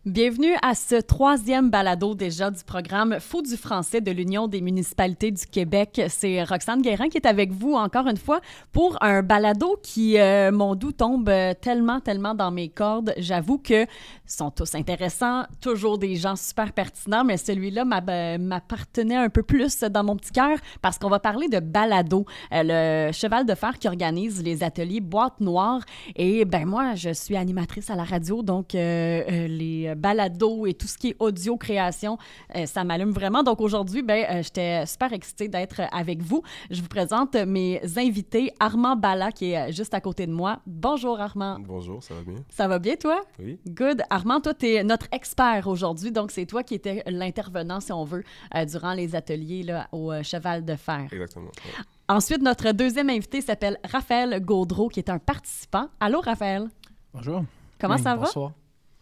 Bienvenue à ce troisième balado déjà du programme Faux du français de l'Union des municipalités du Québec. C'est Roxane Guérin qui est avec vous encore une fois pour un balado qui, mon doux, tombe tellement dans mes cordes. J'avoue que sont tous intéressants, toujours des gens super pertinents, mais celui-là m'appartenait un peu plus dans mon petit cœur parce qu'on va parler de balado, le cheval de fer qui organise les ateliers Boîte Noire. Et ben moi, je suis animatrice à la radio, donc les balado et tout ce qui est audio création, ça m'allume vraiment. Donc aujourd'hui, j'étais super excitée d'être avec vous. Je vous présente mes invités. Armand Balla qui est juste à côté de moi. Bonjour Armand. Bonjour, ça va bien? Ça va bien toi? Oui. Good. Armand, toi, tu es notre expert aujourd'hui, donc c'est toi qui étais l'intervenant, si on veut, durant les ateliers là, au Cheval de Fer. Exactement. Ouais. Ensuite, notre deuxième invité s'appelle Raphaël Gaudreau, qui est un participant. Allô, Raphaël? Bonjour. Comment ça va? Bonsoir.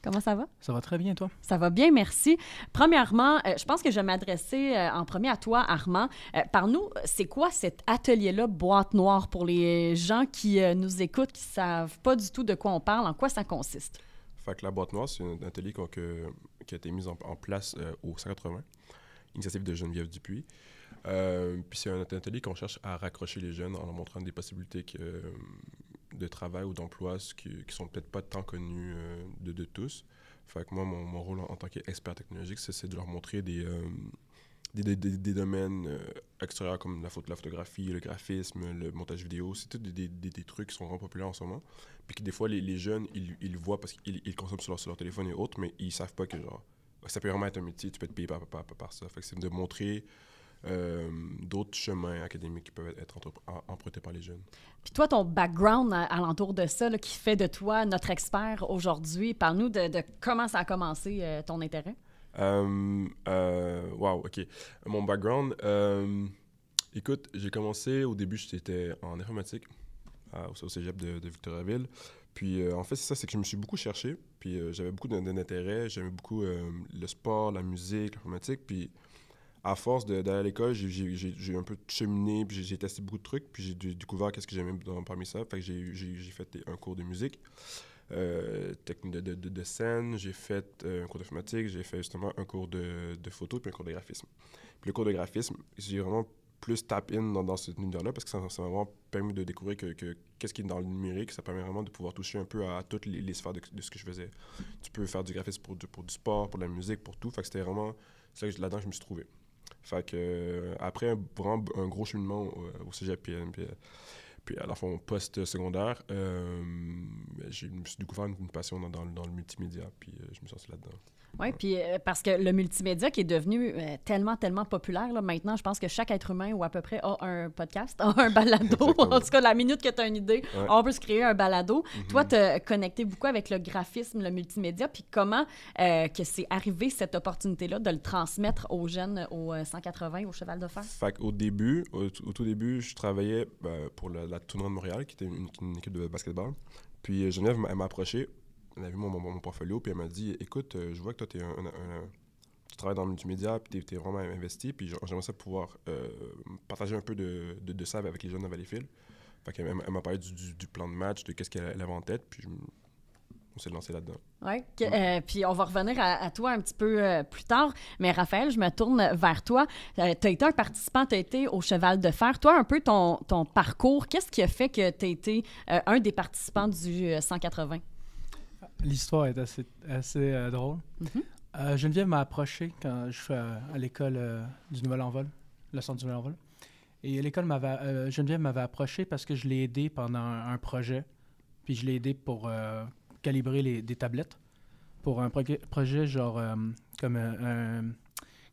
Comment ça va? Ça va très bien, toi? Ça va bien, merci. Premièrement, je pense que je vais m'adresser en premier à toi, Armand. Par-nous, c'est quoi cet atelier-là, Boîte Noire, pour les gens qui nous écoutent, qui ne savent pas du tout de quoi on parle, en quoi ça consiste? Fait que la Boîte Noire, c'est un atelier qui a été mis en place au 180, initiative de Geneviève Dupuis. Puis c'est un atelier qu'on cherche à raccrocher les jeunes en leur montrant des possibilités de travail ou d'emploi qui sont peut-être pas tant connues de tous. Fait que moi, mon rôle en tant qu'expert technologique, c'est de leur montrer des domaines extérieurs comme la photographie, le graphisme, le montage vidéo. C'est tous des trucs qui sont vraiment populaires en ce moment. Puis que des fois, les jeunes, ils voient parce qu'ils consomment sur leur téléphone et autres, mais ils savent pas que genre ça peut vraiment être un métier, tu peux être payé par ça. Fait que c'est de montrer d'autres chemins académiques qui peuvent être empruntés par les jeunes. Puis toi, ton background alentour de ça, là, qui fait de toi notre expert aujourd'hui, parle-nous de comment ça a commencé ton intérêt. Wow, OK. Mon background, écoute, j'ai commencé, au début, j'étais en informatique au cégep de Victoriaville. Puis en fait, c'est ça, c'est que je me suis beaucoup cherché, puis j'avais beaucoup d'intérêt, j'aimais beaucoup le sport, la musique, l'informatique, puis à force d'aller à l'école, j'ai un peu cheminé, puis j'ai testé beaucoup de trucs, puis j'ai découvert qu'est-ce que j'aimais parmi ça. Fait que j'ai fait un cours de musique, technique de scène, j'ai fait un cours d'informatique, j'ai fait justement un cours de photo, puis un cours de graphisme. Puis le cours de graphisme, j'ai vraiment plus tap-in dans cet univers-là, parce que ça m'a vraiment permis de découvrir que qu'est-ce qui est dans le numérique, ça permet vraiment de pouvoir toucher un peu à toutes les sphères de ce que je faisais. Tu peux faire du graphisme pour du sport, pour de la musique, pour tout. Fait que c'était vraiment ça là-dedans que je me suis trouvé. Fait que après vraiment un gros cheminement au cégep puis à la fin post-secondaire, je me suis découvert une passion dans le multimédia, puis je me suis lancé là-dedans. Oui, puis parce que le multimédia qui est devenu tellement populaire, là, maintenant, je pense que chaque être humain ou à peu près a un podcast, a un balado. En tout cas, la minute que tu as une idée, ouais, on peut se créer un balado. Toi, tu as connecté beaucoup avec le graphisme, le multimédia, puis comment que c'est arrivé cette opportunité-là de le transmettre aux jeunes au 180, au Cheval de Fer? Fait qu'au tout début, je travaillais pour la Tournoi de Montréal, qui était une équipe de basketball. Puis Geneviève, elle m'a approché. Elle a vu mon portfolio, puis elle m'a dit « Écoute, je vois que toi, tu travailles dans le multimédia, puis tu es vraiment investi, puis j'aimerais ça pouvoir partager un peu de ça avec les jeunes de Valleyfield. » Fait qu'elle m'a parlé du plan de match, de qu'est-ce qu'elle avait en tête, puis on s'est lancé là-dedans. Oui, puis on va revenir à toi un petit peu plus tard. Mais Raphaël, je me tourne vers toi. Tu as été un participant, tu as été au Cheval de Fer. Toi, un peu ton parcours, qu'est-ce qui a fait que tu as été un des participants du 180? L'histoire est assez drôle. Mm-hmm. Geneviève m'a approché quand je suis à l'école du Nouvel Envol, le centre du Nouvel Envol. Et l'école Geneviève m'avait approché parce que je l'ai aidé pendant un projet. Puis je l'ai aidé pour calibrer des tablettes. Pour un projet genre comme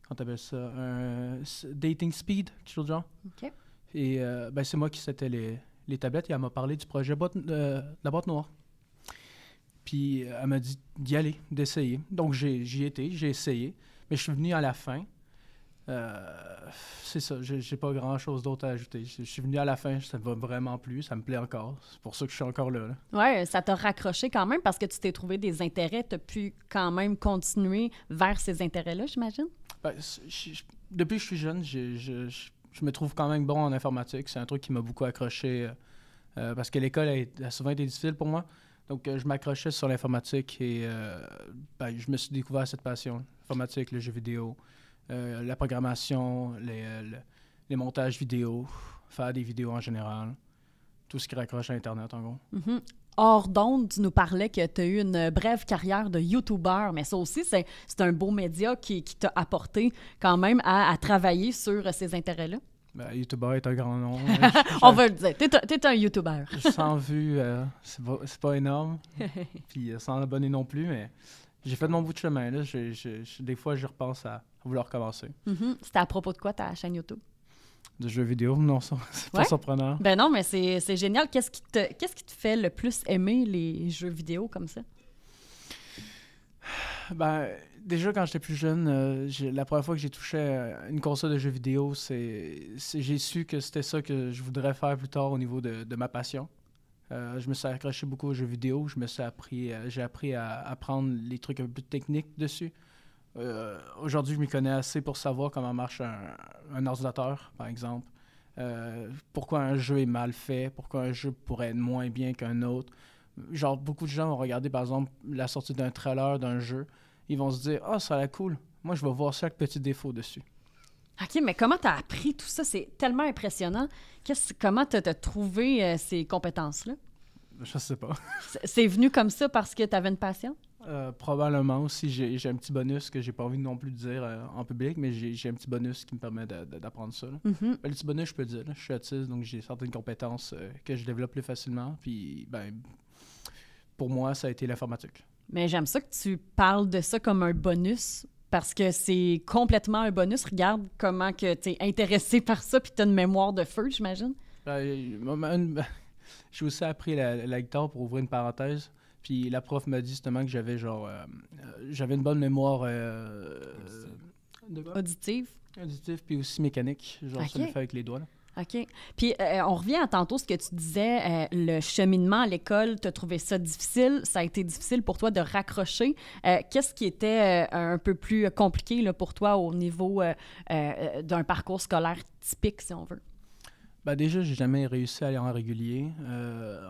comment t'appelles ça? Un dating speed, quelque chose de genre. OK. Et c'est moi qui c'était les tablettes et elle m'a parlé du projet la Boîte Noire. Puis elle m'a dit d'y aller, d'essayer. Donc j'y étais, j'ai essayé. Mais je suis venu à la fin. C'est ça, j'ai pas grand-chose d'autre à ajouter. Je suis venu à la fin, ça me va vraiment plus, ça me plaît encore. C'est pour ça que je suis encore là. Oui, ça t'a raccroché quand même parce que tu t'es trouvé des intérêts. Tu as pu quand même continuer vers ces intérêts-là, j'imagine? Depuis que je suis jeune, je me trouve quand même bon en informatique. C'est un truc qui m'a beaucoup accroché parce que l'école a souvent été difficile pour moi. Donc, je m'accrochais sur l'informatique et je me suis découvert cette passion. L'informatique, le jeu vidéo, la programmation, les montages vidéo, faire des vidéos en général, tout ce qui raccroche à Internet, en gros. Mm-hmm. Hors d'onde, tu nous parlais que tu as eu une brève carrière de YouTuber, mais ça aussi, c'est un beau média qui t'a apporté quand même à travailler sur ces intérêts-là. Ben, YouTuber est un grand nom. On va le dire. T'es un YouTuber. 100 vues, c'est pas énorme. Puis 100 abonnés non plus, mais j'ai fait mon bout de chemin. Là. Des fois, je repense à vouloir commencer. Mm-hmm. C'était à propos de quoi ta chaîne YouTube? De jeux vidéo? Non, c'est pas surprenant. Ben non, mais c'est génial. Qu'est-ce qui te fait le plus aimer les jeux vidéo comme ça? Ben, déjà, quand j'étais plus jeune, la première fois que j'ai touché une console de jeux vidéo, j'ai su que c'était ça que je voudrais faire plus tard au niveau de ma passion. Je me suis accroché beaucoup aux jeux vidéo. J'ai appris à apprendre les trucs un peu techniques dessus. Aujourd'hui, je m'y connais assez pour savoir comment marche un ordinateur, par exemple. Pourquoi un jeu est mal fait, pourquoi un jeu pourrait être moins bien qu'un autre. Genre, beaucoup de gens vont regarder, par exemple, la sortie d'un trailer d'un jeu. Ils vont se dire « Ah, ça a l'air cool. Moi, je vais voir chaque petit défaut dessus. » OK, mais comment tu as appris tout ça? C'est tellement impressionnant. Comment tu as trouvé ces compétences-là? Je sais pas. C'est venu comme ça parce que tu avais une passion? Probablement aussi. J'ai un petit bonus que j'ai pas envie non plus de dire en public, mais j'ai un petit bonus qui me permet d'apprendre ça. Là. Mm-hmm. Le petit bonus, je peux dire. Là, je suis autiste, donc j'ai certaines compétences que je développe plus facilement. Puis, pour moi, ça a été l'informatique. Mais j'aime ça que tu parles de ça comme un bonus, parce que c'est complètement un bonus. Regarde comment que tu es intéressé par ça, puis tu as une mémoire de feu, j'imagine. J'ai aussi appris la guitare pour ouvrir une parenthèse. Puis la prof m'a dit justement que j'avais une bonne mémoire auditive, puis aussi mécanique, ça le fait avec les doigts. Là. OK. Puis on revient à tantôt ce que tu disais, le cheminement à l'école, tu as trouvé ça difficile, ça a été difficile pour toi de raccrocher. Qu'est-ce qui était un peu plus compliqué là, pour toi au niveau d'un parcours scolaire typique, si on veut? Déjà, j'ai jamais réussi à aller en régulier.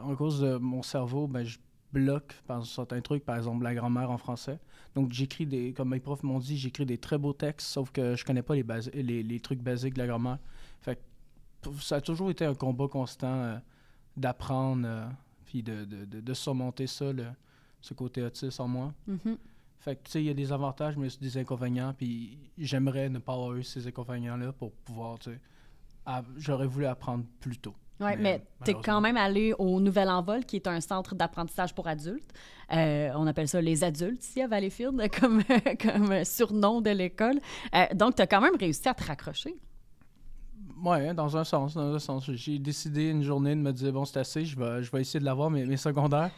En cause de mon cerveau, je bloque par certains trucs, par exemple la grammaire en français. Donc j'écris comme mes profs m'ont dit, j'écris des très beaux textes, sauf que je connais pas les trucs basiques de la grammaire. Fait que ça a toujours été un combat constant d'apprendre puis de surmonter ça, ce côté autiste en moi. Mm-hmm. Fait que tu sais, il y a des avantages, mais aussi des inconvénients, puis j'aimerais ne pas avoir eu ces inconvénients-là pour pouvoir, tu sais, j'aurais voulu apprendre plus tôt. Oui, mais tu es quand même allé au Nouvel Envol, qui est un centre d'apprentissage pour adultes. On appelle ça les adultes ici à Valleyfield, comme surnom de l'école. Donc, tu as quand même réussi à te raccrocher. Oui, dans un sens. J'ai décidé une journée de me dire, bon, c'est assez, je vais essayer de l'avoir, mes secondaires.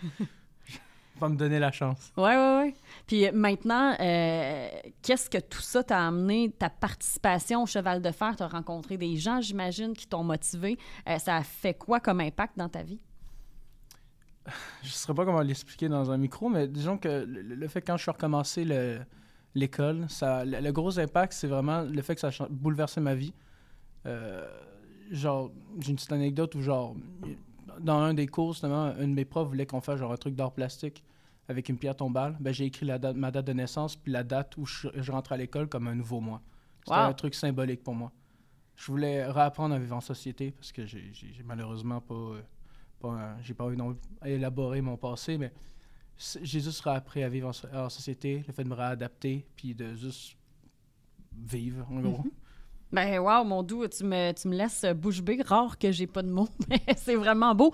Va me donner la chance. Oui. Puis maintenant, qu'est-ce que tout ça t'a amené, ta participation au Cheval de Fer? Tu as rencontré des gens, j'imagine, qui t'ont motivé. Ça a fait quoi comme impact dans ta vie? Je ne saurais pas comment l'expliquer dans un micro, mais disons que le fait que quand je suis recommencé l'école, le gros impact, c'est vraiment le fait que ça a bouleversé ma vie. J'ai une petite anecdote où, dans un des cours, justement, un de mes profs voulait qu'on fasse un truc d'art plastique avec une pierre tombale. J'ai écrit ma date de naissance puis la date où je rentrais à l'école comme un nouveau moi. C'était un truc symbolique pour moi. Je voulais réapprendre à vivre en société parce que j'ai malheureusement j'ai pas eu à élaborer mon passé, mais j'ai juste réappris à vivre en société, le fait de me réadapter puis de juste vivre, en gros. Wow, mon doux, tu me laisses bouche bée. Rare que j'ai pas de mots, mais c'est vraiment beau.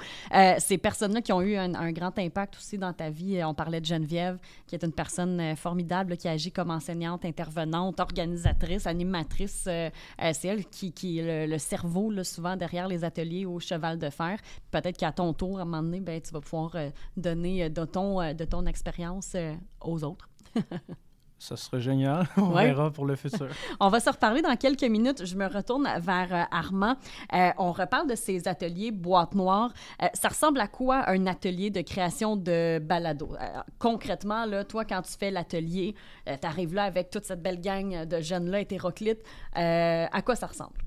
Ces personnes-là qui ont eu un grand impact aussi dans ta vie, on parlait de Geneviève, qui est une personne formidable, qui agit comme enseignante, intervenante, organisatrice, animatrice. C'est elle qui est le cerveau, là, souvent, derrière les ateliers au Cheval de Fer. Peut-être qu'à ton tour, à un moment donné, tu vas pouvoir donner de ton expérience aux autres. Ça serait génial. On verra pour le futur. On va se reparler dans quelques minutes. Je me retourne vers Armand. On reparle de ces ateliers boîte noire. Ça ressemble à quoi un atelier de création de balado? Concrètement, là, toi, quand tu fais l'atelier, tu arrives là avec toute cette belle gang de jeunes-là hétéroclites. À quoi ça ressemble?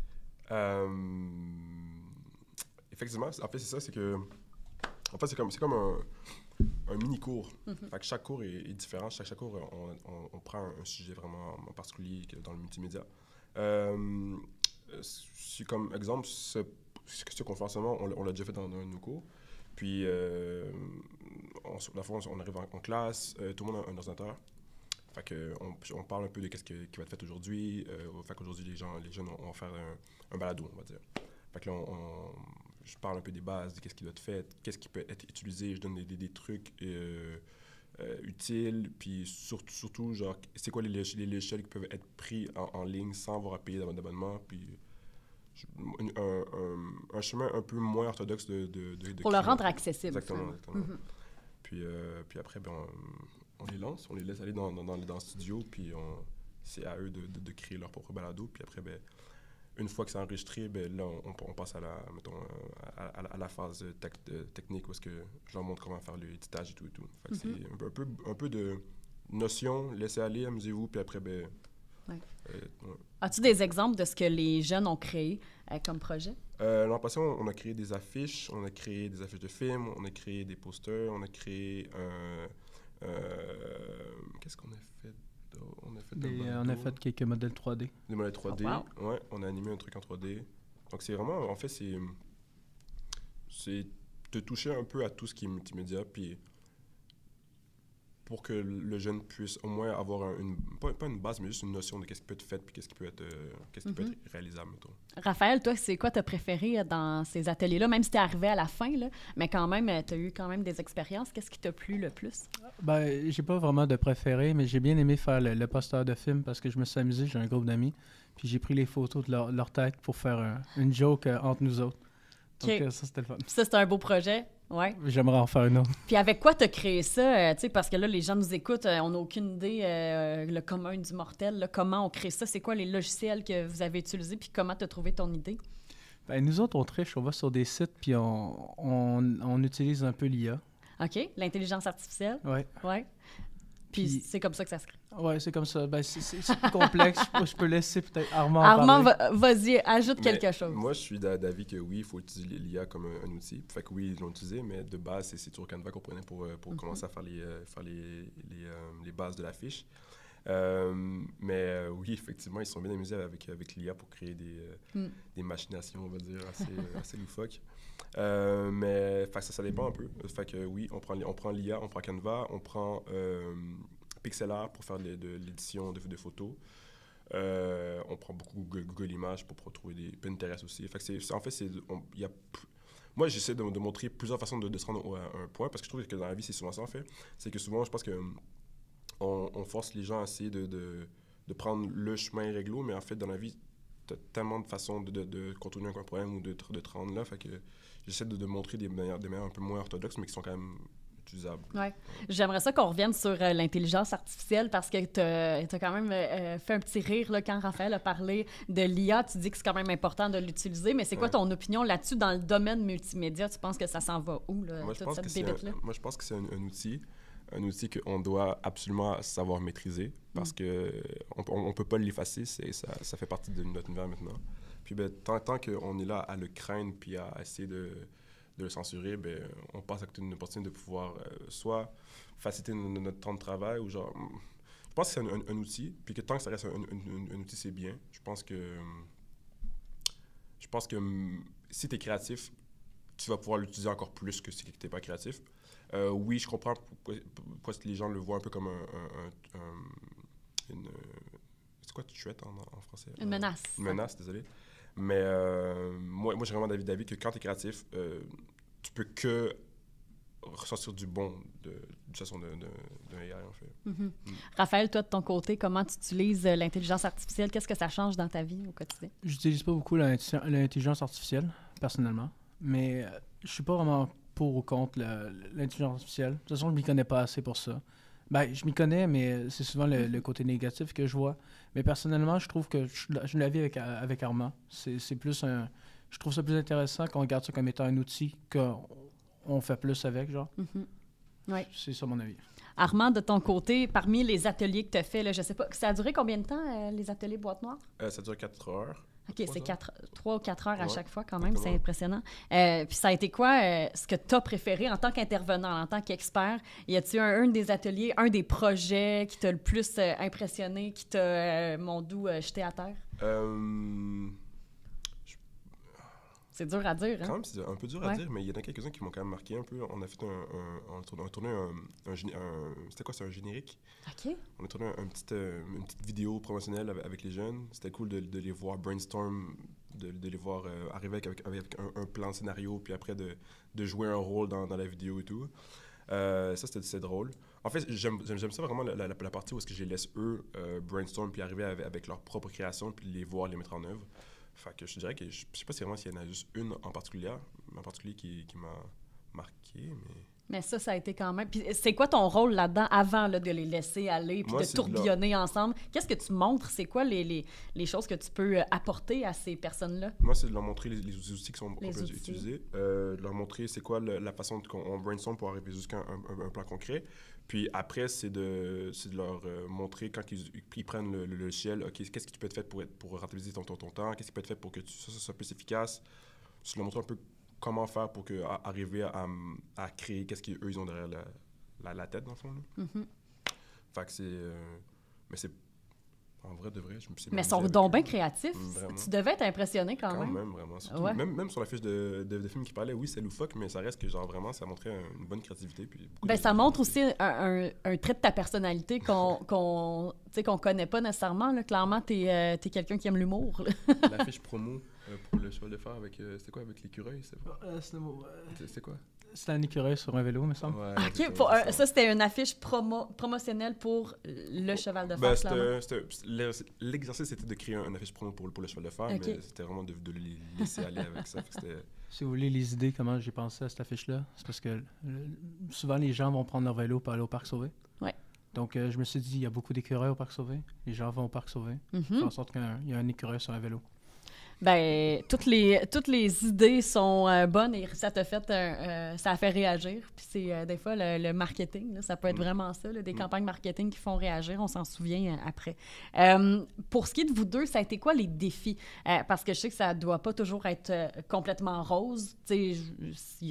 Effectivement, en fait, c'est ça, c'est que... En fait, c'est comme un... un mini-cours. Fait que chaque cours est différent. Chaque cours, on prend un sujet vraiment en particulier dans le multimédia. Si comme exemple, ce conférencement, on l'a déjà fait dans un de nos cours. Puis, la fois, on arrive en classe, tout le monde a un ordinateur. Fait que on parle un peu de ce qui va être fait aujourd'hui. Fait qu'aujourd'hui, les jeunes vont faire un balado, on va dire. Fait que là, je parle un peu des bases, de qu'est-ce qui doit être fait, qu'est-ce qui peut être utilisé. Je donne des trucs utiles. Puis surtout, genre, c'est quoi les logiciels qui peuvent être pris en ligne sans avoir à payer d'abonnement. Puis un chemin un peu moins orthodoxe de pour le rendre accessible. Exactement. Puis après, on les lance, on les laisse aller dans le studio, puis c'est à eux de créer leur propre balado. Puis après, une fois que c'est enregistré, là, on passe à la phase technique où est-ce que je leur montre comment faire l'éditage et tout. Fait que c'est un peu de notion, laissez aller, amusez-vous, puis après, As-tu des exemples de ce que les jeunes ont créé comme projet? L'an passé, on a créé des affiches, de films, on a créé des posters, on a créé qu'est-ce qu'on a fait? On a fait quelques modèles 3D. Des modèles 3D, ouais. On a animé un truc en 3D. Donc c'est vraiment, en fait, c'est de toucher un peu à tout ce qui est multimédia, puis pour que le jeune puisse au moins avoir pas une base, mais juste une notion de qu'est-ce qui peut être fait puis qu'est-ce qui peut être réalisable, mettons. Raphaël, toi, c'est quoi t'as préféré dans ces ateliers-là, même si t'es arrivé à la fin, là, mais quand même, t'as eu quand même des expériences. Qu'est-ce qui t'a plu le plus? J'ai pas vraiment de préféré, mais j'ai bien aimé faire le poster de film parce que je me suis amusé, j'ai un groupe d'amis, puis j'ai pris les photos de leur tête pour faire une joke entre nous autres. Donc ça, c'était le fun. Ça, c'était un beau projet? Ouais. J'aimerais en faire une autre. Puis avec quoi t'as créé ça? Parce que là, les gens nous écoutent, on n'a aucune idée, le commun du mortel, là, comment on crée ça? C'est quoi les logiciels que vous avez utilisés? Puis comment t'as trouvé ton idée? Nous autres, on triche, on va sur des sites, puis on utilise un peu l'IA. OK, l'intelligence artificielle? Oui. Ouais. Puis c'est comme ça que ça se crée. Oui, c'est comme ça. C'est plus complexe. Je peux laisser peut-être Armand parler. Vas-y, ajoute quelque chose. Moi, je suis d'avis que oui, il faut utiliser l'IA comme un outil. Fait que oui, ils l'ont utilisé, mais de base, c'est toujours Canva qu'on prenait pour commencer à faire les bases de l'affiche. Mais oui, effectivement, ils sont bien amusés avec l'IA pour créer des machinations, on va dire, assez loufoques. Mais ça dépend un peu. Fait que oui, on prend l'IA, on prend Canva, on prend Pixlr pour faire de l'édition de photos. On prend beaucoup Google Images pour trouver des Pinterest aussi. Fait que moi, j'essaie de montrer plusieurs façons de se rendre à un point parce que je trouve que dans la vie, c'est souvent ça en fait. C'est que souvent, je pense que on force les gens à essayer de prendre le chemin réglo, mais en fait, dans la vie, tu as tellement de façons de contourner un problème ou de te rendre là. Fait que j'essaie de montrer des manières un peu moins orthodoxes, mais qui sont quand même utilisables. Ouais. J'aimerais ça qu'on revienne sur l'intelligence artificielle parce que tu as quand même fait un petit rire là, quand Raphaël a parlé de l'IA. Tu dis que c'est quand même important de l'utiliser, mais c'est quoi ton opinion là-dessus dans le domaine multimédia? Tu penses que ça s'en va où, là, toute cette bébête-là? Moi, je pense que c'est un outil qu'on doit absolument savoir maîtriser parce qu'on ne peut pas l'effacer, ça fait partie de notre univers maintenant. Puis tant qu'on est là à le craindre puis à essayer de le censurer, on passe à côté d'une opportunité de pouvoir soit faciliter notre temps de travail ou genre... Je pense que c'est un outil, puis que tant que ça reste un outil, c'est bien. Je pense que si tu es créatif, tu vas pouvoir l'utiliser encore plus que si tu n'es pas créatif. Oui, je comprends pourquoi les gens le voient un peu comme une... C'est quoi threat en français? Une menace. Une menace, désolé. Mais moi, j'ai vraiment d'avis que quand tu es créatif, tu peux que ressortir du bon de façon d'un AI, en fait. Raphaël, toi, de ton côté, comment tu utilises l'intelligence artificielle? Qu'est-ce que ça change dans ta vie au quotidien? J'utilise pas beaucoup l'intelligence artificielle, personnellement, mais je suis pas vraiment pour ou contre l'intelligence artificielle. De toute façon, je m'y connais pas assez pour ça. Je m'y connais, mais c'est souvent le côté négatif que je vois. Mais personnellement, je trouve que je la vis avec Armand. C'est plus je trouve ça plus intéressant qu'on regarde ça comme étant un outil qu'on fait plus avec, genre. Ouais. C'est ça mon avis. Armand, de ton côté, parmi les ateliers que tu as fait, là, je sais pas, ça a duré combien de temps, les ateliers Boîte Noire? Ça dure 4 heures. OK, c'est 3 ou 4 heures à Ouais, chaque fois quand même, c'est exactement. impressionnant. Puis ça a été quoi ce que tu as préféré en tant qu'intervenant, en tant qu'expert? Y a-t-il un des ateliers, un des projets qui t'a le plus impressionné, qui t'a, mon doux, jeté à terre? C'est dur à dire, Quand hein? même, c'est un peu dur à dire, mais il y en a quelques-uns qui m'ont quand même marqué un peu. On a fait on a tourné c'était quoi, c'est un générique? OK. On a tourné une petite vidéo promotionnelle avec les jeunes. C'était cool de les voir brainstorm, de les voir arriver avec un plan scénario, puis après de jouer un rôle dans la vidéo et tout. Ça, c'est drôle. En fait, j'aime ça vraiment la partie où est-ce que je les laisse eux brainstorm, puis arriver avec leur propre création, puis les voir, les mettre en œuvre. Fait que je dirais que je sais pas si vraiment s'il y en a juste une en particulier qui m'a marqué, mais... Mais ça a été quand même... Puis c'est quoi ton rôle là-dedans avant là, de les laisser aller puis Moi, de c'est tourbillonner ensemble? Qu'est-ce que tu montres? C'est quoi les choses que tu peux apporter à ces personnes-là? Moi, c'est de leur montrer les outils qui sont outils. utilisés, de leur montrer c'est quoi la façon qu'on brainstorm pour arriver jusqu'à un plan concret. Puis après, c'est de leur montrer quand ils prennent le logiciel, OK, qu'est-ce qui peut être fait pour rentabiliser ton temps, qu'est-ce qui peut être fait pour que ça soit plus efficace. Je leur montre un peu comment faire pour arriver à créer qu'est-ce qu'eux, ils ont derrière la tête, dans le fond. Là. Mm-hmm. Fait que c'est... mais c'est... En vrai, de vrai, je me suis Mais ils sont donc bien créatifs. Vraiment. Tu devais être impressionné quand même. Quand même, vraiment. Surtout, Ouais. même sur la fiche de film qui parlait, oui, c'est loufoque, mais ça reste que, genre, vraiment, ça montrait une bonne créativité. Puis Ça montre aussi un trait de ta personnalité qu'on connaît pas nécessairement. Là. Clairement, t'es quelqu'un qui aime l'humour. La fiche promo pour le cheval de fer avec... c'était quoi, avec l'écureuil? C'est quoi? C'était un écureuil sur un vélo, me semble. Ouais, OK, ça, c'était une affiche promotionnelle pour le cheval de fer, clairement. L'exercice, c'était de créer une affiche promo pour le cheval de fer, OK. mais c'était vraiment de les laisser aller avec ça. Si vous voulez les idées, comment j'ai pensé à cette affiche-là, c'est parce que souvent les gens vont prendre leur vélo pour aller au Parc Sauvé. Ouais. Donc je me suis dit, il y a beaucoup d'écureuils au Parc Sauvé. Les gens vont au Parc Sauvé. Faire en sorte qu'il y a un écureuil sur un vélo. Ben, toutes les idées sont bonnes et ça t'a fait, ça a fait réagir. Puis c'est des fois le marketing, là, ça peut être vraiment ça, là, des campagnes marketing qui font réagir, on s'en souvient après. Pour ce qui est de vous deux, ça a été quoi les défis? Parce que je sais que ça doit pas toujours être complètement rose.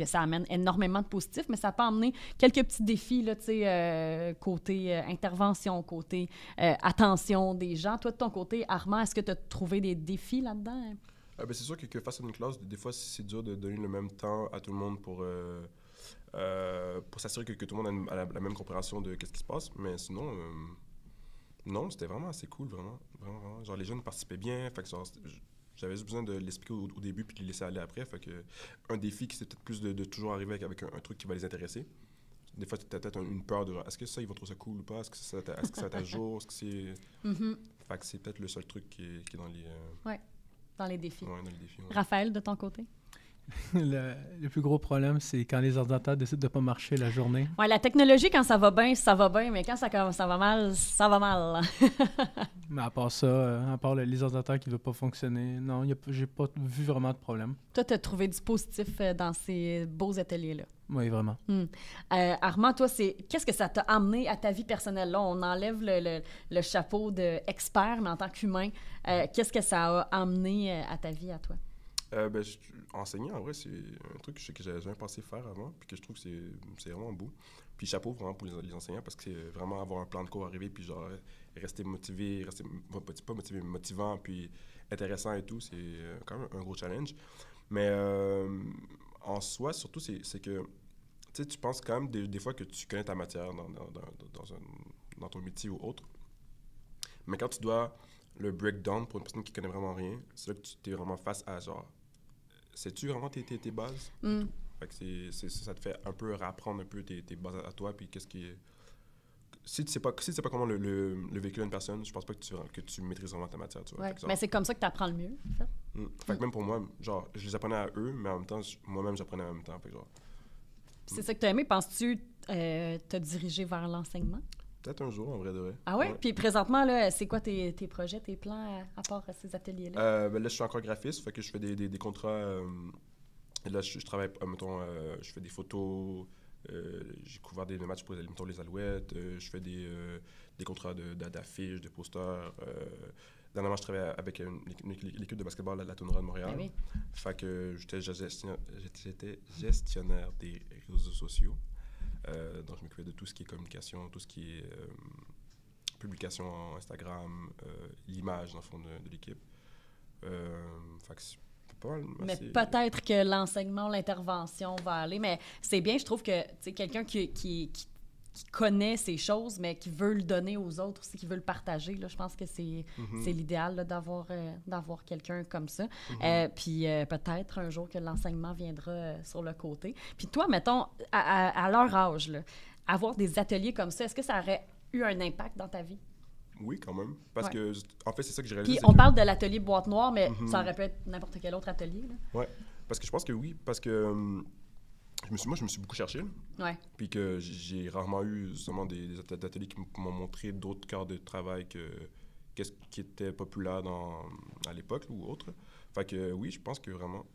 Ça amène énormément de positifs, mais ça peut amener quelques petits défis, là, côté intervention, côté attention des gens. Toi, de ton côté, Armand, est-ce que tu as trouvé des défis là-dedans? Ben, c'est sûr que face à une classe, des fois, c'est dur de donner le même temps à tout le monde pour s'assurer que tout le monde a la même compréhension de ce qui se passe. Mais sinon, non, c'était vraiment assez cool, vraiment. Genre, les jeunes participaient bien. Fait que, genre, j'avais juste besoin de l'expliquer au début puis de les laisser aller après. Fait que, un défi qui c'est peut-être plus de toujours arriver avec un truc qui va les intéresser. Des fois, tu as peut-être une peur de est-ce que ça, ils vont trouver ça cool ou pas? Est-ce que ça va être à jour? Est-ce que c'est... Fait que c'est peut-être le seul truc qui est dans les... Ouais. Dans les défis. Ouais, dans les défis. Ouais. Raphaël, de ton côté? Le plus gros problème, c'est quand les ordinateurs décident de ne pas marcher la journée. Oui, la technologie, quand ça va bien, mais quand ça va mal, ça va mal. Mais à part ça, à part les ordinateurs qui ne veulent pas fonctionner, non, j'ai pas vu vraiment de problème. Toi, tu as trouvé du positif dans ces beaux ateliers-là. Oui, vraiment. Armand, toi, qu'est-ce que ça t'a amené à ta vie personnelle? Là, on enlève le chapeau d'expert, mais en tant qu'humain, qu'est-ce que ça a amené à ta vie, à toi? Enseigner, en vrai, c'est un truc que j'avais jamais pensé faire avant, puis que je trouve que c'est vraiment beau. Puis chapeau vraiment pour les enseignants, parce que c'est vraiment avoir un plan de cours arrivé, puis genre rester motivé, pas motivé, mais motivant, puis intéressant et tout, c'est quand même un gros challenge. Mais en soi, surtout, c'est que tu penses quand même des fois que tu connais ta matière dans ton métier ou autre. Mais quand tu dois le breakdown pour une personne qui connaît vraiment rien, c'est là que tu es vraiment face à genre, sais-tu vraiment tes bases? Fait que ça te fait un peu réapprendre un peu tes bases à toi, puis qu'est-ce qui est... Si tu sais pas comment le véhiculer une personne, je pense pas que tu maîtrises vraiment ta matière, tu vois. Ouais. Fait que, genre, Mais c'est comme ça que tu apprends le mieux, en fait. Fait que même pour moi, genre, je les apprenais à eux, mais en même temps, moi-même, j'apprenais en même temps. Fait que genre... C'est ça que tu as aimé. Penses-tu te diriger vers l'enseignement? Peut-être un jour, en vrai de vrai. Ah ouais? Puis présentement, là, c'est quoi tes projets, tes plans à part ces ateliers-là? Là, je suis encore graphiste, fait que je fais des contrats. Et là, je travaille, mettons, je fais des photos, j'ai couvert des matchs pour les Alouettes. Je fais des contrats d'affiches, de posters. Dernièrement, je travaille avec l'équipe de basketball de la Tournoi de Montréal. Ah oui. Fait que j'étais gestionnaire des réseaux sociaux. Donc, je m'occupais de tout ce qui est communication, tout ce qui est publication en Instagram, l'image, dans le fond, de l'équipe. Fait que c'est pas mal. Mais peut-être que l'enseignement, l'intervention va aller. Mais c'est bien, je trouve que quelqu'un qui connaît ces choses, mais qui veut le donner aux autres aussi, qui veut le partager. Là, je pense que c'est l'idéal là, d'avoir quelqu'un comme ça. Puis peut-être un jour que l'enseignement viendra sur le côté. Puis toi, mettons, à leur âge, là, avoir des ateliers comme ça, est-ce que ça aurait eu un impact dans ta vie? Oui, quand même. Parce que, en fait, c'est ça que j'ai Puis réalisé. on parle de l'atelier Boîte Noire, mais ça aurait pu être n'importe quel autre atelier. Oui, parce que je pense que oui. Parce que je me suis beaucoup cherché. Ouais. Puis que j'ai rarement eu justement des ateliers qui m'ont montré d'autres corps de travail qu'est-ce qui était populaire à l'époque ou autre. Fait que oui, je pense que vraiment,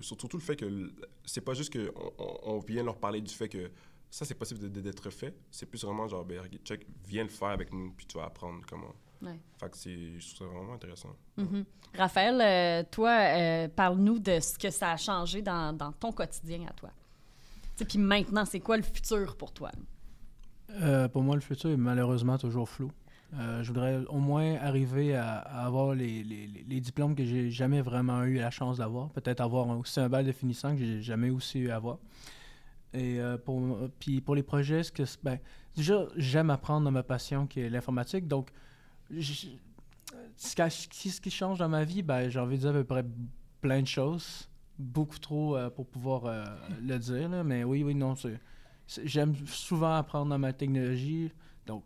surtout le fait que c'est pas juste qu'on vient leur parler du fait que ça, c'est possible d'être fait. C'est plus vraiment genre, ben, check, viens le faire avec nous, puis tu vas apprendre comment. Ouais. Fait que je trouve ça vraiment intéressant. Raphaël, toi, parle-nous de ce que ça a changé dans ton quotidien à toi. Puis maintenant, c'est quoi le futur pour toi? Pour moi, le futur est malheureusement toujours flou. Je voudrais au moins arriver à avoir les diplômes que j'ai jamais vraiment eu la chance d'avoir. Peut-être avoir aussi un bac de finissant que j'ai jamais aussi eu à avoir. Et puis pour les projets, déjà, j'aime apprendre dans ma passion qui est l'informatique. Donc, ce qui change dans ma vie, j'ai envie de dire à peu près plein de choses. Beaucoup trop pour pouvoir le dire. Là. Mais oui, non. J'aime souvent apprendre dans ma technologie. Donc,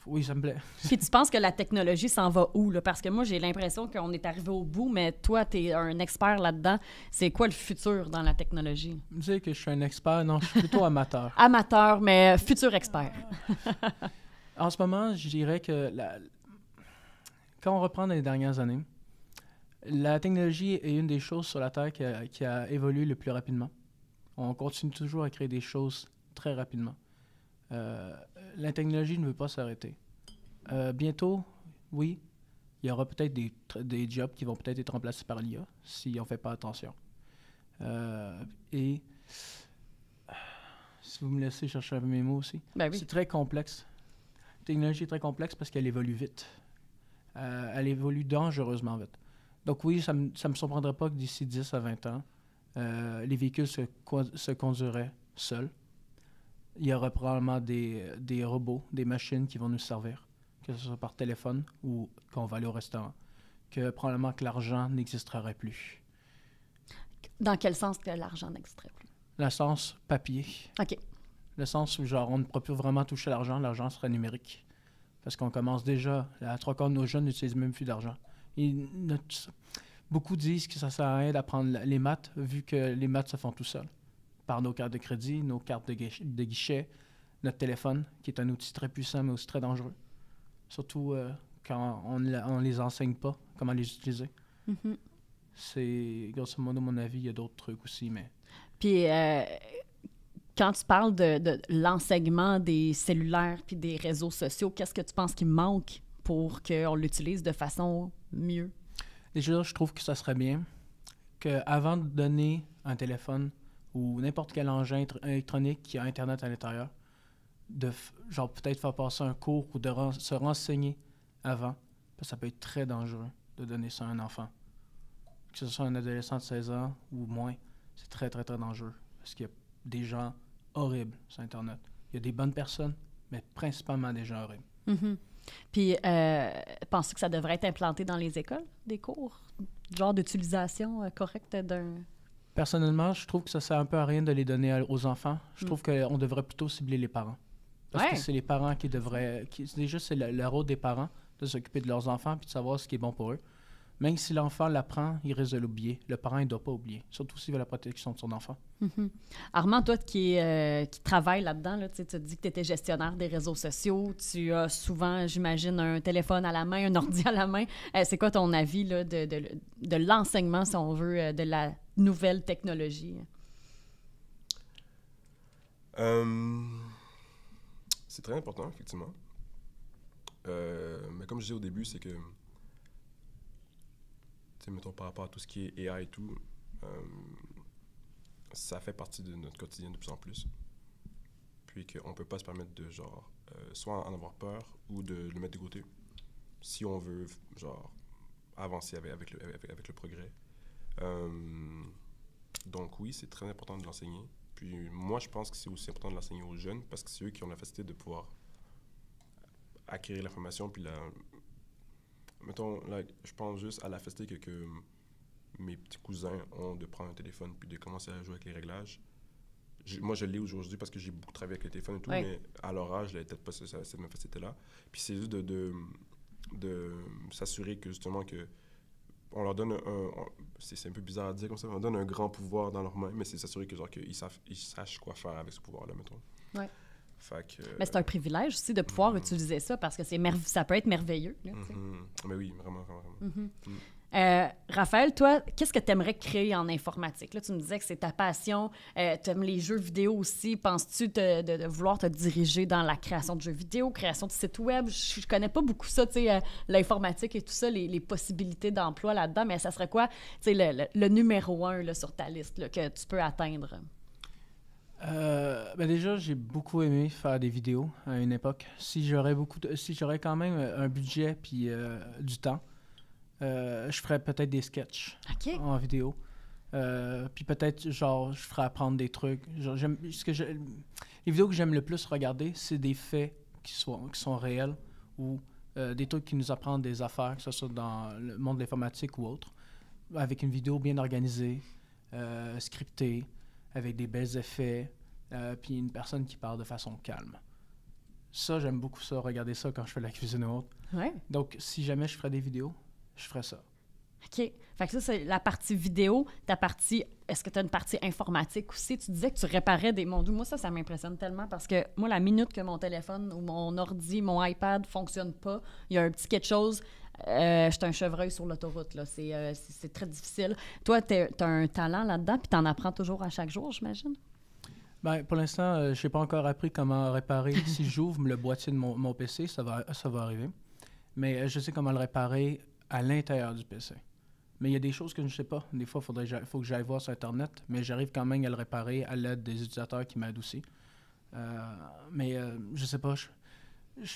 oui, ça me plaît. Puis tu penses que la technologie s'en va où? Là? Parce que moi, j'ai l'impression qu'on est arrivé au bout, mais toi, tu es un expert là-dedans. C'est quoi le futur dans la technologie? Tu sais que je suis un expert? Non, je suis plutôt amateur. Amateur, mais futur expert. En ce moment, je dirais que quand on reprend dans les dernières années, la technologie est une des choses sur la Terre qui a évolué le plus rapidement. On continue toujours à créer des choses très rapidement. La technologie ne veut pas s'arrêter. Bientôt, oui, il y aura peut-être des jobs qui vont peut-être être remplacés par l'IA si on ne fait pas attention. Et si vous me laissez chercher un peu mes mots aussi, ben oui. C'est très complexe. La technologie est très complexe parce qu'elle évolue vite. Elle évolue dangereusement vite. Donc oui, ça me surprendrait pas que d'ici 10 à 20 ans, les véhicules se conduiraient seuls. Il y aura probablement des robots, des machines qui vont nous servir, que ce soit par téléphone ou quand on va aller au restaurant, que probablement que l'argent n'existerait plus. Dans quel sens que l'argent n'existerait plus? Le sens papier. OK. Le sens où genre, on ne pourra plus vraiment toucher l'argent sera numérique. Parce qu'on commence déjà, à 3/4 de nos jeunes n'utilisent même plus d'argent. Beaucoup disent que ça ne sert à rien d'apprendre les maths, vu que les maths se font tout seuls. Par nos cartes de crédit, nos cartes de guichet, notre téléphone, qui est un outil très puissant, mais aussi très dangereux. Surtout quand on ne les enseigne pas comment les utiliser. C'est, grosso modo, mon avis, il y a d'autres trucs aussi, mais... Puis, quand tu parles de l'enseignement des cellulaires puis des réseaux sociaux, qu'est-ce que tu penses qu'il manque pour qu'on l'utilise de façon mieux? Déjà, je trouve que ça serait bien qu'avant de donner un téléphone ou n'importe quel engin électronique qui a Internet à l'intérieur, genre peut-être faire passer un cours ou de se renseigner avant, parce que ça peut être très dangereux de donner ça à un enfant. Que ce soit un adolescent de 16 ans ou moins, c'est très, très, très dangereux. Parce qu'il y a des gens horribles sur Internet. Il y a des bonnes personnes, mais principalement des gens horribles. Puis, penses-tu que ça devrait être implanté dans les écoles, des cours? Genre d'utilisation correcte d'un... Personnellement, je trouve que ça sert un peu à rien de les donner aux enfants. Je trouve qu'on devrait plutôt cibler les parents. Parce que c'est les parents qui devraient... déjà, c'est le rôle des parents de s'occuper de leurs enfants puis de savoir ce qui est bon pour eux. Même si l'enfant l'apprend, il risque de l'oublier. Le parent, il ne doit pas oublier, surtout s'il veut la protection de son enfant. Armand, toi qui travailles là-dedans, là, tu as dit que tu étais gestionnaire des réseaux sociaux. Tu as souvent, j'imagine, un téléphone à la main, un ordi à la main. C'est quoi ton avis là, de l'enseignement, si on veut, de la nouvelle technologie? C'est très important, effectivement. Mais comme je disais au début, c'est que, tu sais, mettons par rapport à tout ce qui est AI et tout, ça fait partie de notre quotidien de plus en plus. Puis qu'on ne peut pas se permettre de, genre, soit en avoir peur ou de le mettre de côté. Si on veut, genre, avancer avec le progrès. Donc oui, c'est très important de l'enseigner. Puis moi, je pense que c'est aussi important de l'enseigner aux jeunes parce que c'est eux qui ont la facilité de pouvoir acquérir l'information. Puis mettons, là, je pense juste à la facilité que mes petits cousins ont de prendre un téléphone puis de commencer à jouer avec les réglages. Moi, je l'ai aujourd'hui parce que j'ai beaucoup travaillé avec le téléphone et tout, mais à leur âge, je n'avais peut-être pas cette même facilité-là. Puis c'est juste de s'assurer que justement que on leur donne c'est un peu bizarre à dire comme ça, on leur donne un grand pouvoir dans leurs mains, mais c'est s'assurer que genre qu'ils sachent quoi faire avec ce pouvoir-là, mettons. Ouais. Fait que, mais c'est un privilège aussi de pouvoir utiliser ça parce que ça peut être merveilleux. Là, mais oui, vraiment. Raphaël, toi, qu'est-ce que tu aimerais créer en informatique? Là, tu me disais que c'est ta passion. Tu aimes les jeux vidéo aussi. Penses-tu de vouloir te diriger dans la création de jeux vidéo, création de sites web? Je connais pas beaucoup ça, tu sais, l'informatique et tout ça, les possibilités d'emploi là-dedans, mais ça serait quoi, tu sais, le numéro 1 là, sur ta liste là, que tu peux atteindre? Ben déjà, j'ai beaucoup aimé faire des vidéos à une époque. Si j'aurais quand même un budget puis du temps, je ferais peut-être des sketchs en vidéo. Puis peut-être, genre, je ferais apprendre des trucs. Genre, les vidéos que j'aime le plus regarder, c'est des faits qui sont réels ou des trucs qui nous apprennent des affaires, que ce soit dans le monde de l'informatique ou autre, avec une vidéo bien organisée, scriptée, avec des bels effets, puis une personne qui parle de façon calme. Ça, j'aime beaucoup ça, regarder ça quand je fais la cuisine ou autre. Ouais. Donc, si jamais je ferais des vidéos, je ferais ça. OK. Fait que ça, c'est la partie vidéo. Est-ce que tu as une partie informatique aussi? Tu disais que tu réparais des mondes. Moi, ça m'impressionne tellement parce que moi, la minute que mon téléphone ou mon ordi, mon iPad ne fonctionne pas, il y a un petit quelque chose. Je suis un chevreuil sur l'autoroute, là. C'est très difficile. Toi, tu as un talent là-dedans, puis tu en apprends toujours à chaque jour, j'imagine? Ben, pour l'instant, je n'ai pas encore appris comment réparer. Si j'ouvre le boîtier de mon PC, ça va arriver. Mais je sais comment le réparer à l'intérieur du PC. Mais il y a des choses que je ne sais pas. Des fois, il faut que j'aille voir sur Internet, mais j'arrive quand même à le réparer à l'aide des utilisateurs qui m'aident aussi. Mais je ne sais pas.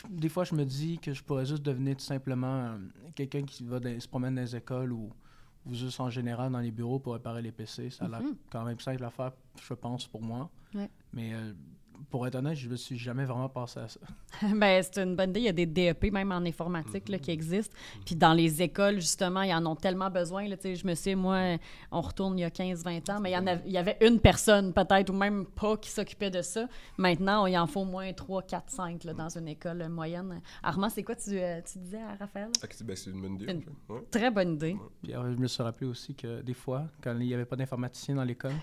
Des fois, je me dis que je pourrais juste devenir tout simplement quelqu'un qui se promène dans les écoles ou juste en général dans les bureaux pour réparer les PC. Ça a l'air quand même simple à faire, je pense, pour moi. Ouais. Mais pour être honnête, je ne me suis jamais vraiment pensé à ça. Ben, c'est une bonne idée. Il y a des DEP, même en informatique, là, qui existent. Puis dans les écoles, justement, ils en ont tellement besoin. Là, je me souviens, moi, on retourne il y a 15-20 ans, mais il y avait une personne, peut-être, ou même pas, qui s'occupait de ça. Maintenant, il en faut au moins 3, 4, 5 là, dans une école moyenne. Armand, c'est quoi tu disais à Raphaël? C'est une bonne idée. Très bonne idée. Ouais. Puis, je me suis rappelé aussi que des fois, quand il n'y avait pas d'informaticien dans l'école,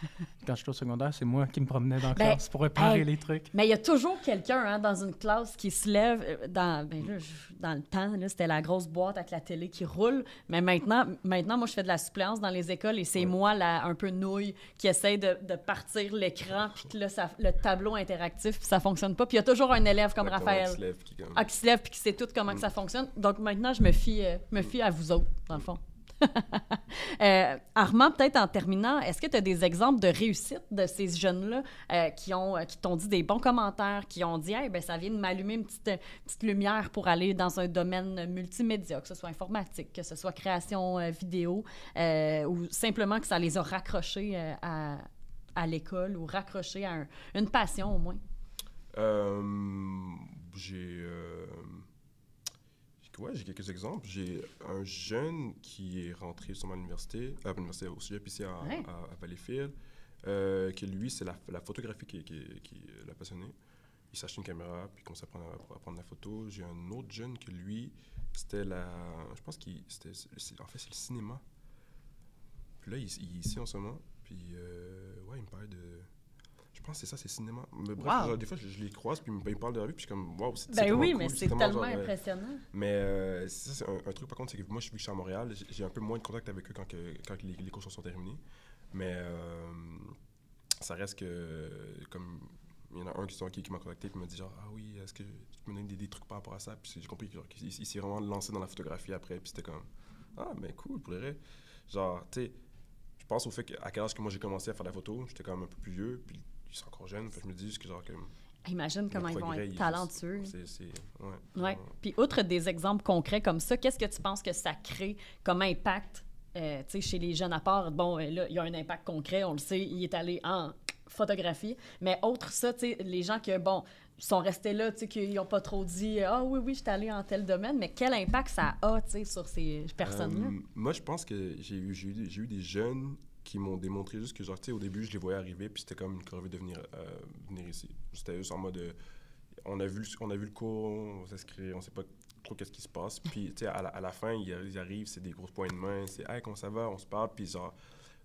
quand j'étais au secondaire, c'est moi qui me promenais dans la classe pour réparer les trucs. Mais il y a toujours quelqu'un dans une classe qui se lève. Dans le temps, là, c'était la grosse boîte avec la télé qui roule. Mais maintenant, moi, je fais de la suppléance dans les écoles et c'est moi, un peu nouille, qui essaie de partir l'écran, puis que là, le tableau interactif, puis ça fonctionne pas. Puis il y a toujours un élève comme Raphaël qui se lève puis qui sait tout comment que ça fonctionne. Donc maintenant, je me fie à vous autres, dans le fond. Armand, peut-être en terminant, est-ce que tu as des exemples de réussite de ces jeunes-là qui t'ont dit des bons commentaires, qui ont dit hey, ben, ça vient de m'allumer une petite lumière pour aller dans un domaine multimédia, que ce soit informatique, que ce soit création vidéo, ou simplement que ça les a raccrochés à l'école ou raccrochés à une passion au moins? J'ai quelques exemples. J'ai un jeune qui est rentré justement à l'université, au cégep ici à Valleyfield, que lui, c'est la photographie qui l'a passionné. Il s'achète une caméra, puis il commence à prendre la photo. J'ai un autre jeune que lui, c'était je pense que c'est le cinéma. Puis là, il est ici en ce moment, puis il me parlait de... Je pense que c'est cinéma. Mais bref, genre, des fois, je les croise, puis ils me parlent de la vie, puis je suis comme, waouh, c'est tellement cool. Mais c'est tellement impressionnant. Mais c'est un truc, par contre, c'est que moi, vu que je suis à Montréal, j'ai un peu moins de contact avec eux quand les cours sont terminés. Mais ça reste que, comme il y en a un qui m'a contacté et m'a dit genre, ah oui, est-ce que tu peux me donner des trucs par rapport à ça? Puis j'ai compris qu'il s'est vraiment lancé dans la photographie après. Puis c'était comme, ah, ben cool, pour vrai. Genre, tu sais, je pense au fait qu'à quel âge que moi j'ai commencé à faire de la photo, j'étais quand même un peu plus vieux, puis ils sont encore jeunes. Fait que je me dis que genre, comme. Imagine comment ils vont être talentueux. Ouais. Ouais. Puis, outre des exemples concrets comme ça, qu'est-ce que tu penses que ça crée comme impact chez les jeunes? À part, bon, là, il y a un impact concret, on le sait, il est allé en photographie. Mais autre ça, les gens qui, bon, sont restés là, qui n'ont pas trop dit « Ah oui, je suis allé en tel domaine », mais quel impact ça a sur ces personnes-là? Moi, je pense que j'ai eu des jeunes qui m'ont démontré juste que, genre, tu sais, au début, je les voyais arriver, puis c'était comme une corvée de venir ici. C'était juste en mode, on a vu le cours, on s'inscrit, on sait pas trop qu'est-ce qui se passe, puis, tu sais, à la fin, ils arrivent, c'est des grosses points de main, c'est « Hey, comment ça va? » On se parle, puis genre,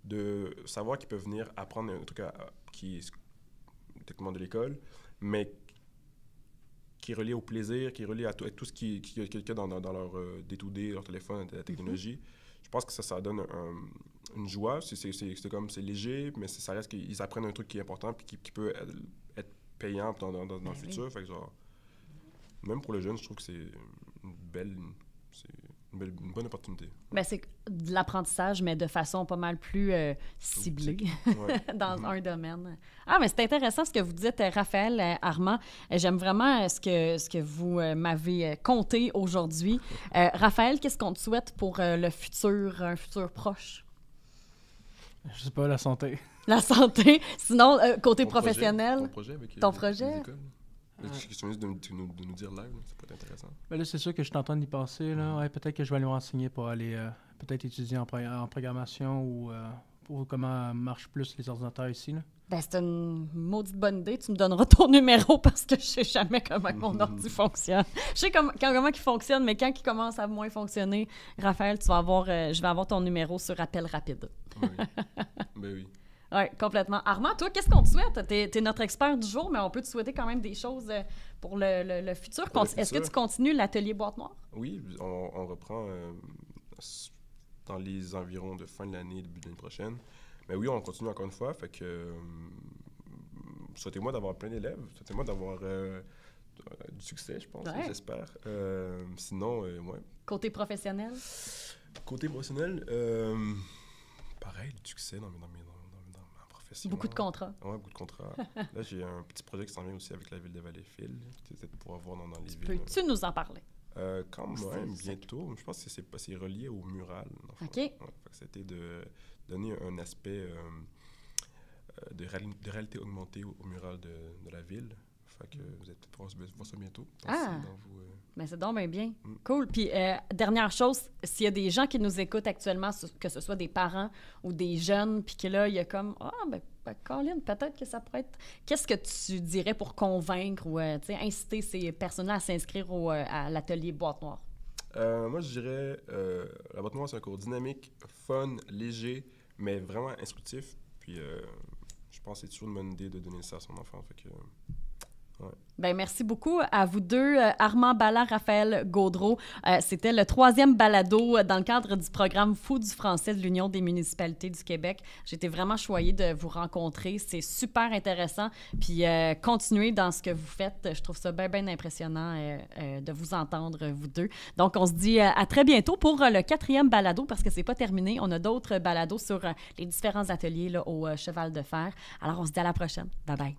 de savoir qu'ils peuvent venir apprendre un truc qui est techniquement de l'école, mais qui est relié au plaisir, qui est relié à tout ce qui est dans leur day-to-day, leur téléphone, la technologie. Je pense que ça donne une joie. C'est léger, mais ça reste qu'ils apprennent un truc qui est important puis qui peut être payant dans le futur. Fait que genre, même pour les jeunes, je trouve que c'est une bonne opportunité. Ben, c'est de l'apprentissage, mais de façon pas mal plus ciblée dans un domaine. Ah, mais c'est intéressant ce que vous dites, Raphaël, Armand. J'aime vraiment ce que vous m'avez conté aujourd'hui. Raphaël, qu'est-ce qu'on te souhaite pour un futur proche? Je sais pas, la santé. La santé. Sinon, côté professionnel. Ton projet avec ton projet? les écoles? Je suis juste de nous dire live, ça peut être intéressant. Ben là, c'est sûr que je suis en train d'y passer. Là. Ouais, peut-être que je vais aller me renseigner pour aller peut-être étudier en programmation ou pour comment marchent plus les ordinateurs ici. Là. Ben, c'est une maudite bonne idée. Tu me donneras ton numéro parce que je sais jamais comment mon ordi fonctionne. Je sais comment il fonctionne, mais quand il commence à moins fonctionner, Raphaël, je vais avoir ton numéro sur appel rapide. Oui. Ben oui. Oui, complètement. Armand, toi, qu'est-ce qu'on te souhaite? T'es notre expert du jour, mais on peut te souhaiter quand même des choses pour le futur. Est-ce que tu continues l'atelier Boîte Noire? Oui, on reprend dans les environs de fin de l'année, début de l'année prochaine. Mais oui, on continue encore une fois. Fait que souhaitez-moi d'avoir plein d'élèves. Souhaitez-moi d'avoir du succès, je pense, j'espère. Sinon, ouais. Côté professionnel? Côté professionnel, pareil, du succès dans ma profession. Beaucoup de contrats. Oui, beaucoup de contrats. Là, j'ai un petit projet qui s'en vient aussi avec la ville de Valleyfield. Peut-être pouvoir voir dans les villes. Peux-tu nous en parler? Quand même, bientôt. Je pense que c'est relié au mural. OK. Ouais, c'était de donner un aspect de réalité augmentée au mural de la ville. Fait que vous allez peut-être voir ça bientôt. Mais c'est donc bien. Cool. Puis, dernière chose, s'il y a des gens qui nous écoutent actuellement, que ce soit des parents ou des jeunes, puis que là, il y a comme, Colin, peut-être que ça pourrait être... Qu'est-ce que tu dirais pour convaincre ou inciter ces personnes-là à s'inscrire à l'atelier Boîte Noire? Moi, je dirais, la Boîte Noire, c'est un cours dynamique, fun, léger, mais vraiment instructif. Puis, je pense que c'est toujours une bonne idée de donner ça à son enfant. Fait que... Ouais. Ben, merci beaucoup à vous deux, Armand Ballard, Raphaël Gaudreault. C'était le 3e balado dans le cadre du programme Fou du français de l'Union des municipalités du Québec. J'étais vraiment choyée de vous rencontrer. C'est super intéressant. Puis continuez dans ce que vous faites. Je trouve ça bien, bien impressionnant de vous entendre, vous deux. Donc, on se dit à très bientôt pour le 4e balado parce que c'est pas terminé. On a d'autres balados sur les différents ateliers là, au Cheval de Fer. Alors, on se dit à la prochaine. Bye bye.